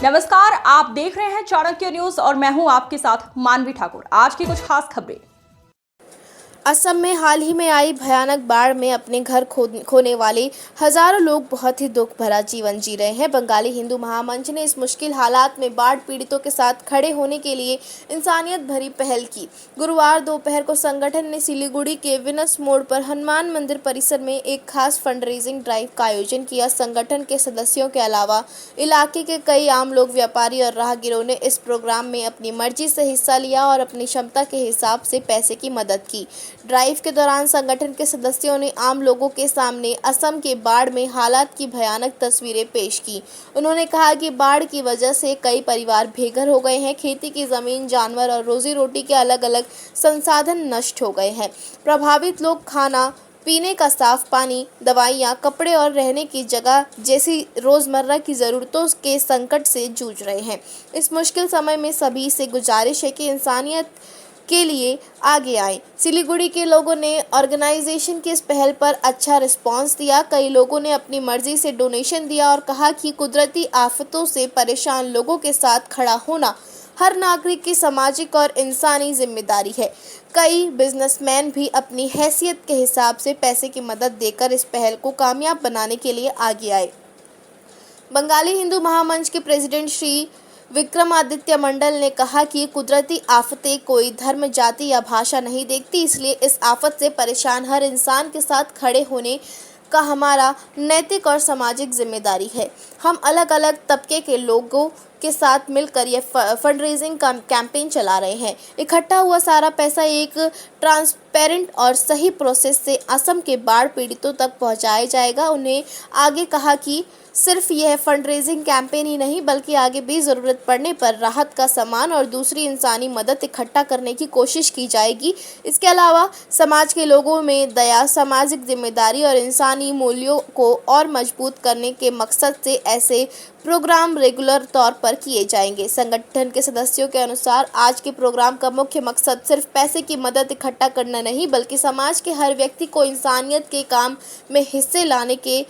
नमस्कार, आप देख रहे हैं चाणक्य न्यूज और मैं हूं आपके साथ मानवी ठाकुर। आज की कुछ खास खबरें। असम में हाल ही में आई भयानक बाढ़ में अपने घर खोने वाले हजारों लोग बहुत ही दुख भरा जीवन जी रहे हैं। बंगाली हिंदू महामंच ने इस मुश्किल हालात में बाढ़ पीड़ितों के साथ खड़े होने के लिए इंसानियत भरी पहल की। गुरुवार दोपहर को संगठन ने सिलीगुड़ी के विनस मोड़ पर हनुमान मंदिर परिसर में एक खास फंड रेजिंग ड्राइव का आयोजन किया। संगठन के सदस्यों के अलावा इलाके के कई आम लोग, व्यापारी और राहगीरों ने इस प्रोग्राम में अपनी मर्जी से हिस्सा लिया और अपनी क्षमता के हिसाब से पैसे की मदद की। ड्राइव के दौरान संगठन के सदस्यों ने आम लोगों के सामने असम के बाढ़ में हालात की भयानक तस्वीरें पेश की। उन्होंने कहा कि बाढ़ की वजह से कई परिवार बेघर हो गए हैं। खेती की जमीन, जानवर और रोजी रोटी के अलग अलग संसाधन नष्ट हो गए हैं। प्रभावित लोग खाना, पीने का साफ पानी, दवाइयाँ, कपड़े और रहने की जगह जैसी रोज़मर्रा की ज़रूरतों के संकट से जूझ रहे हैं। इस मुश्किल समय में सभी से गुजारिश है कि इंसानियत के लिए आगे आए। सिलीगुड़ी के लोगों ने ऑर्गेनाइजेशन की इस पहल पर अच्छा रिस्पांस दिया। कई लोगों ने अपनी मर्जी से डोनेशन दिया और कहा कि कुदरती आफतों से परेशान लोगों के साथ खड़ा होना हर नागरिक की सामाजिक और इंसानी जिम्मेदारी है। कई बिजनेसमैन भी अपनी हैसियत के हिसाब से पैसे की मदद देकर इस पहल को कामयाब बनाने के लिए आगे आए। बंगाली हिंदू महामंच के प्रेसिडेंट श्री विक्रमादित्य मंडल ने कहा कि कुदरती आफतें कोई धर्म, जाति या भाषा नहीं देखती, इसलिए इस आफत से परेशान हर इंसान के साथ खड़े होने का हमारा नैतिक और सामाजिक जिम्मेदारी है। हम अलग अलग तबके के लोगों के साथ मिलकर यह फंड रेजिंग कैंपेन चला रहे हैं। इकट्ठा हुआ सारा पैसा एक ट्रांसपेरेंट और सही प्रोसेस से असम के बाढ़ पीड़ितों तक पहुंचाया जाएगा। उन्हें आगे कहा कि सिर्फ यह फंड रेजिंग कैंपेन ही नहीं, बल्कि आगे भी ज़रूरत पड़ने पर राहत का सामान और दूसरी इंसानी मदद इकट्ठा करने की कोशिश की जाएगी। इसके अलावा समाज के लोगों में दया, सामाजिक जिम्मेदारी और इंसानी मूल्यों को और मजबूत करने के मकसद से ऐसे प्रोग्राम रेगुलर तौर पर किए जाएंगे। संगठन के सदस्यों के अनुसार आज के प्रोग्राम का मुख्य मकसद सिर्फ पैसे की मदद इकट्ठा करना नहीं, बल्कि समाज के हर व्यक्ति को इंसानियत के काम में हिस्से लाने के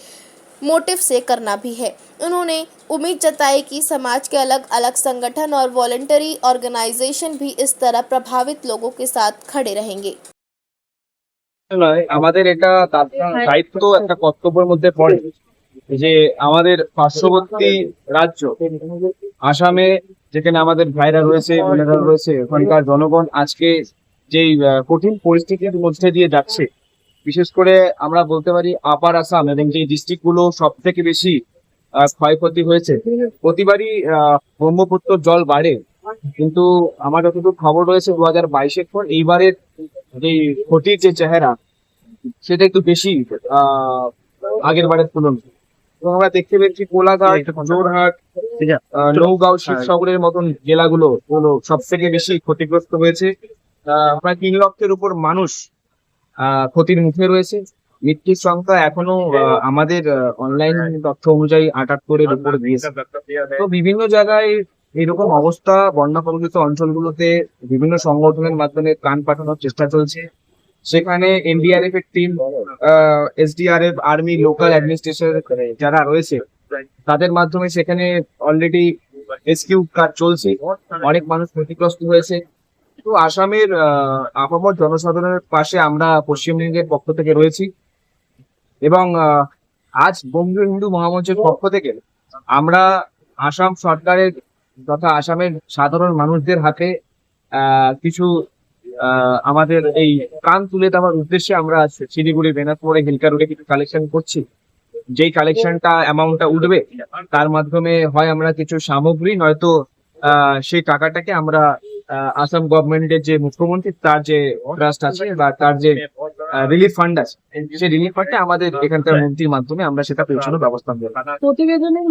मोटिव से करना भी है। उन्होंने उम्मीद जताई कि समाज के अलग अलग संगठन और वॉलंटरी ऑर्गेनाइजेशन भी इस तरह प्रभावित लोगों के साथ खड़े रहेंगे। আমাদের এটা দায়িত্ব, একটা কর্তব্যের মধ্যে পড়ে যে আমাদের পার্শ্ববর্তী রাজ্য আসামে, যেখানে আমাদের ভাইরা রয়েছে, বোনেরা রয়েছে, ওখানকার জনগণ আজকে যেই কঠিন পরিস্থিতির মধ্যে দিয়ে যাচ্ছে, বিশেষ করে আমরা বলতে পারি আপার আসাম এবং যে ডিস্ট্রিক্ট গুলো সব থেকে বেশি ক্ষয়ক্ষতি হয়েছে। প্রতিবারই ব্রহ্মপুত্র জল বাড়ে, কিন্তু আমার যতটুকু খবর রয়েছে 2022-এর পর এইবারের যে ক্ষতির যে চেহারা সেটা একটু বেশি আগের বারের তুলনায়। এবং আমরা দেখতে পেয়েছি কোলাঘাট, জোরহাট, নৌগাঁও, শিবসাগরের মতন জেলাগুলো সব থেকে বেশি ক্ষতিগ্রস্ত হয়েছে। প্রায় 3 লক্ষের উপর মানুষ ক্ষতির মুখে রয়েছে। মৃত্যুর সংখ্যা এখনো আমাদের অনলাইন তথ্য অনুযায়ী 78-এর উপরে দিয়েছে। তো বিভিন্ন জায়গায় এরকম অবস্থা, বন্যা প্রভাবিত অঞ্চলগুলোতে বিভিন্ন সংগঠনের মাধ্যমে ত্রাণ পাঠানোর চেষ্টা চলছে। সেখানে এনডিআরএফ এর team, SDRF, army, local administration যারা রয়েছে তাদের মাধ্যমে সেখানে অলরেডি রেস্কিউ কাজ চলছে। অনেক মানুষ ক্ষতিগ্রস্ত হয়েছে। তো আসামের আপামর জনসাধারণের পাশে আমরা পশ্চিমবঙ্গের পক্ষ থেকে রয়েছি এবং আজ বঙ্গীয় হিন্দু মহামঞ্চের পক্ষ থেকে আমরা আসাম সরকারের তথা আসামের সাধারণ মানুষদের হাতে কিছু আমাদের এই প্রাণ তুলে দেওয়ার উদ্দেশ্যে আমরা শিলিগুড়ি, বেনারস মোড়ে, হিলকা রোডে কিছু কালেকশন করছি। যেই কালেকশনটা অ্যামাউন্টটা উঠবে তার মাধ্যমে হয় আমরা কিছু সামগ্রী, নয়তো সেই টাকাটাকে আমরা আসাম গভর্নমেন্টের যে মুখ্যমন্ত্রী তার যে ট্রাস্ট আছে বা তার যে রিলিফ ফান্ড আছে, সেই রিলিফ ফান্ডে আমাদের এখানকার মন্ত্রীর মাধ্যমে আমরা সেটা পৌঁছানোর ব্যবস্থা নেব। প্রতিবেদনের